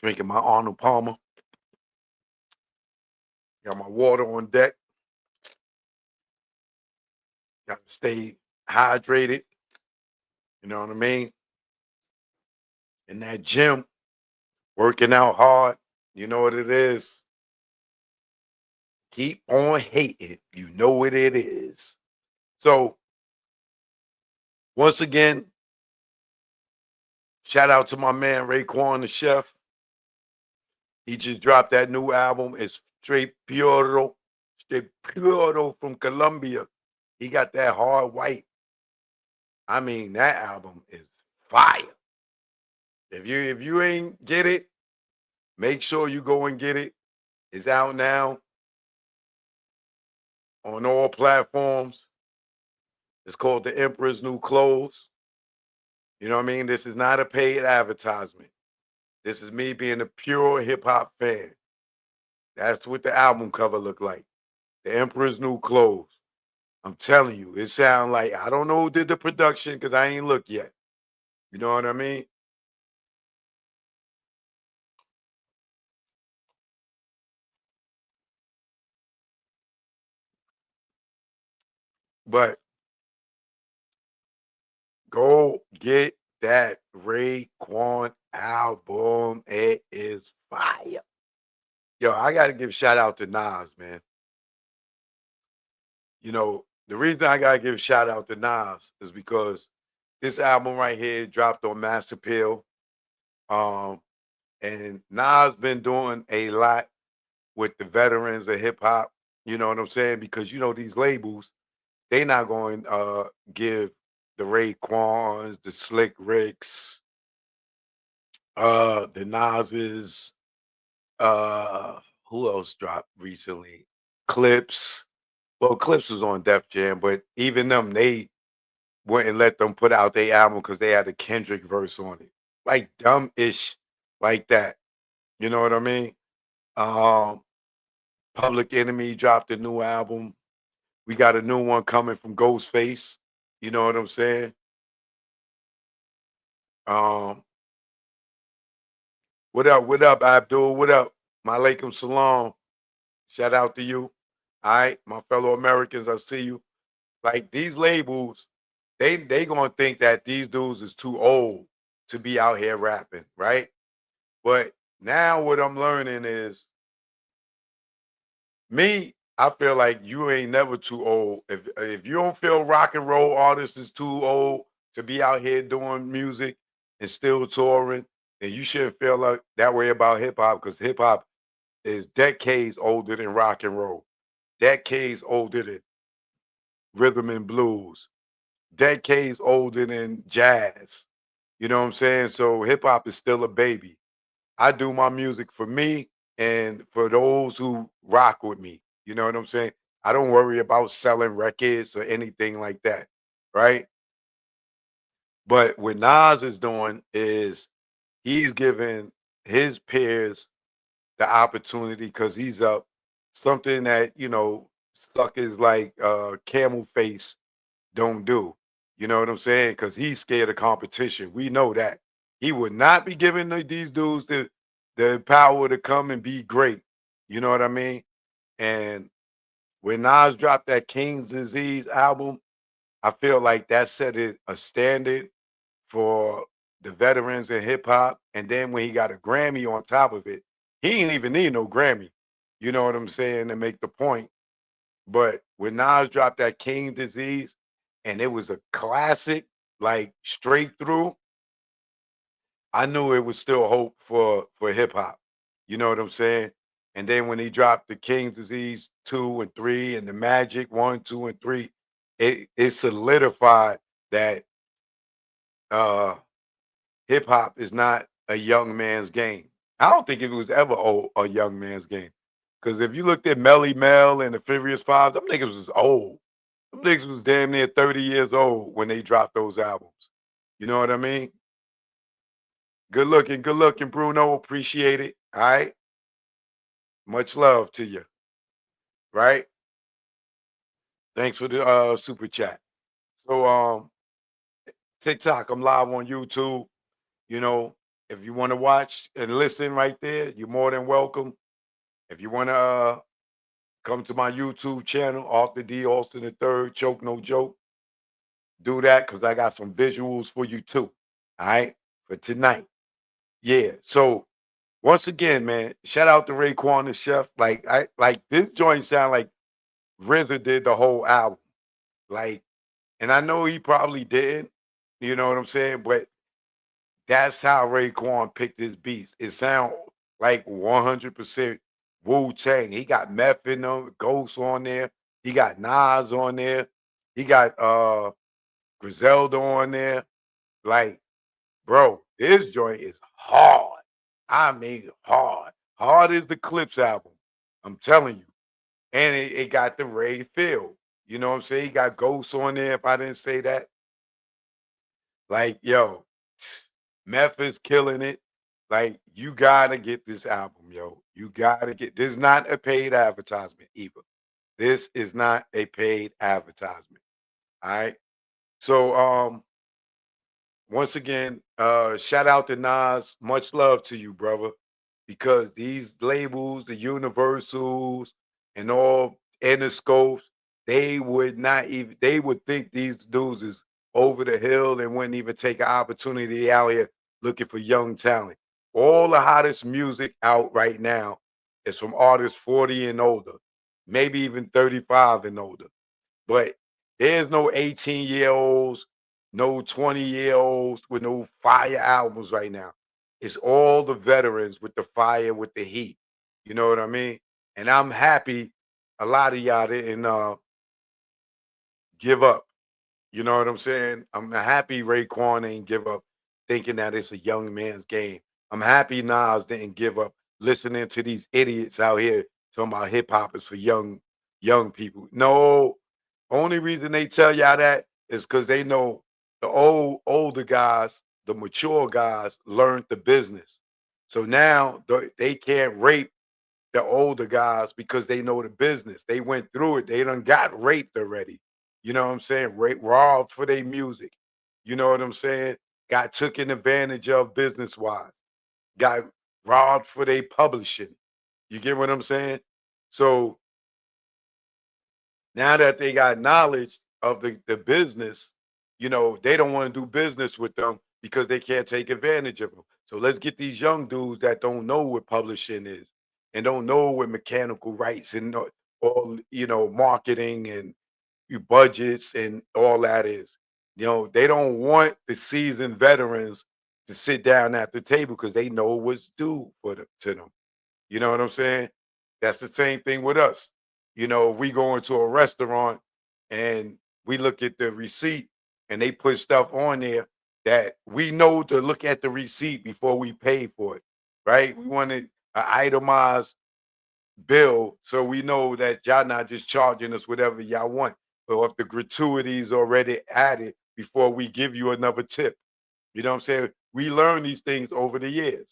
Drinking my Arnold Palmer. Got my water on deck. Got to stay hydrated. You know what I mean? In that gym, working out hard. You know what it is. Keep on hating. You know what it is. So, once again, shout out to my man Raycoin, the chef. He just dropped that new album. It's straight puro from Colombia. He got that hard white. I mean, that album is fire. If you ain't get it, make sure you go and get it. It's out now on all platforms. It's called The Emperor's New Clothes. You know what I mean? This is not a paid advertisement. This is me being a pure hip hop fan. That's what the album cover looked like. The Emperor's New Clothes. I'm telling you, it sounds like I don't know who did the production because I ain't looked yet. You know what I mean? But go get that Raekwon album. It is fire. Yo, I gotta give shout out to Nas, man. You know, the reason I gotta give shout out to Nas is because this album right here dropped on Mass Appeal. Um, and Nas been doing a lot with the veterans of hip hop. You know what I'm saying? Because you know these labels, they not going give the Raekwons, the Slick Ricks, the Nas's, who else dropped recently? Clips. Well, Clips was on Def Jam, but even them, they wouldn't let them put out their album because they had a Kendrick verse on it. Like dumb ish like that. You know what I mean? Um, Public Enemy dropped a new album. We got a new one coming from Ghostface. You know what I'm saying? Um, what up? What up, Abdul? What up? Malaikum salam. Shout out to you. All right, my fellow Americans, I see you. Like these labels, they gonna think that these dudes is too old to be out here rapping, right? But now what I'm learning is me, I feel like you ain't never too old. If you don't feel rock and roll artist is too old to be out here doing music and still touring, then you shouldn't feel like that way about hip hop because hip hop is decades older than rock and roll, decades older than rhythm and blues, decades older than jazz. You know what I'm saying? So hip hop is still a baby. I do my music for me and for those who rock with me. You know what I'm saying? I don't worry about selling records or anything like that, right? But what Nas is doing is he's giving his peers the opportunity because he's up something that suckers like Camel Face don't do. You know what I'm saying? Because he's scared of competition. We know that. He would not be giving these dudes the power to come and be great. You know what I mean? And when Nas dropped that King's Disease album, I feel like that set it a standard for the veterans in hip hop. And then when he got a Grammy on top of it, he ain't even need no Grammy. You know what I'm saying? To make the point. But when Nas dropped that King Disease and it was a classic, like straight through, I knew it was still hope for hip hop. You know what I'm saying? And then when he dropped the King Disease 2 and 3 and the Magic 1, 2, and 3, it solidified that uh hip hop is not a young man's game. I don't think it was ever a young man's game. Because if you looked at Melly Mel and the Furious Five, them niggas was old. Them niggas was damn near 30 years old when they dropped those albums. You know what I mean? Good looking, Bruno. Appreciate it. All right. Much love to you. Right. Thanks for the super chat. So TikTok, I'm live on YouTube. You know, If you want to watch and listen right there, you're more than welcome. If you want to come to my YouTube channel, Arthur D. Austin the Third, Choke No Joke, do that because I got some visuals for you too. All right, for tonight. Yeah. So once again, man, shout out to Rayquan the Chef. Like I like this joint sound like RZA did the whole album. Like, and I know he probably didn't, you know what I'm saying? But that's how Raekwon picked his beats. It sound like 100% Wu-Tang. He got Meth in them, Ghost on there. He got Nas on there. He got Griselda on there. Like, bro, this joint is hard. I mean hard. Hard as the Clips album. I'm telling you. And it got the Ray feel. You know what I'm saying? He got Ghost on there, if I didn't say that. Like, yo, Meth is killing it. Like, you gotta get this album, yo. You gotta get this is not a paid advertisement either. This is not a paid advertisement. All right. So once again, shout out to Nas. Much love to you, brother. Because these labels, the Universals, and all Interscopes, they would not even they would think these dudes is over the hill and wouldn't even take an opportunity out here looking for young talent. All the hottest music out right now is from artists 40 and older, maybe even 35 and older. But there's no 18-year-olds, no 20-year-olds with no fire albums right now. It's all the veterans with the fire, with the heat. You know what I mean? And I'm happy a lot of y'all didn't give up. You know what I'm saying? I'm happy Raekwon ain't give up thinking that it's a young man's game. I'm happy Nas didn't give up listening to these idiots out here talking about hip hop is for young people. No, only reason they tell y'all that is because they know the older guys, the mature guys learned the business. So now they can't rape the older guys because they know the business. They went through it. They done got raped already. You know what I'm saying? Robbed for their music. You know what I'm saying? Got taken advantage of business wise. Got robbed for their publishing. You get what I'm saying? So now that they got knowledge of the business, you know, they don't want to do business with them because they can't take advantage of them. So let's get these young dudes that don't know what publishing is and don't know what mechanical rights and all, you know, marketing and budgets and all that is. You know, they don't want the seasoned veterans to sit down at the table because they know what's due for to them. You know what I'm saying? That's the same thing with us. You know, we go into a restaurant and we look at the receipt and they put stuff on there that we know to look at the receipt before we pay for it, right? We want an itemized bill so we know that y'all not just charging us whatever y'all want, or if the gratuities already added before we give you another tip. You know what I'm saying? We learn these things over the years.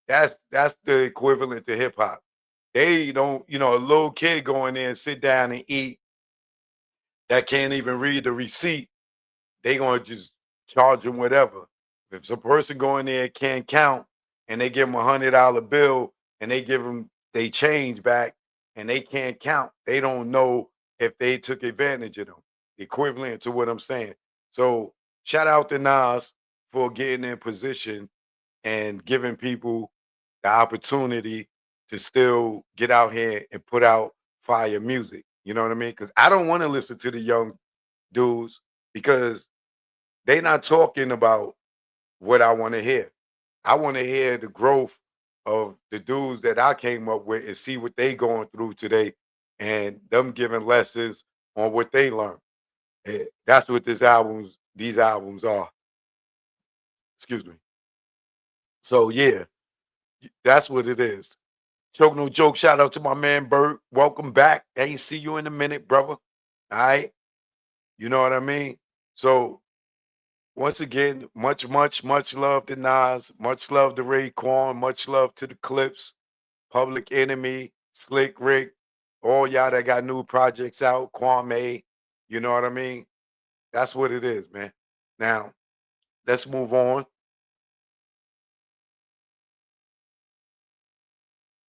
That's the equivalent to hip hop. They don't, you know, a little kid going there and sit down and eat that can't even read the receipt, they gonna just charge them whatever. If some person go in there and can't count and they give them $100 bill and they give them they change back and they can't count, they don't know if they took advantage of them. Equivalent to what I'm saying. So shout out to Nas for getting in position and giving people the opportunity to still get out here and put out fire music. You know what I mean? Because I don't want to listen to the young dudes because they not talking about what I want to hear. I want to hear the growth of the dudes that I came up with and see what they going through today and them giving lessons on what they learned. That's what these albums are. Excuse me. So yeah, that's what it is. Choke no joke. Shout out to my man Bert. Welcome back. I ain't see you in a minute, brother. All right. You know what I mean? So once again, much love to Nas, much love to Raekwon, much love to the Clips, Public Enemy, Slick Rick, all y'all that got new projects out, Kwame. You know what I mean? That's what it is, man. Now, let's move on.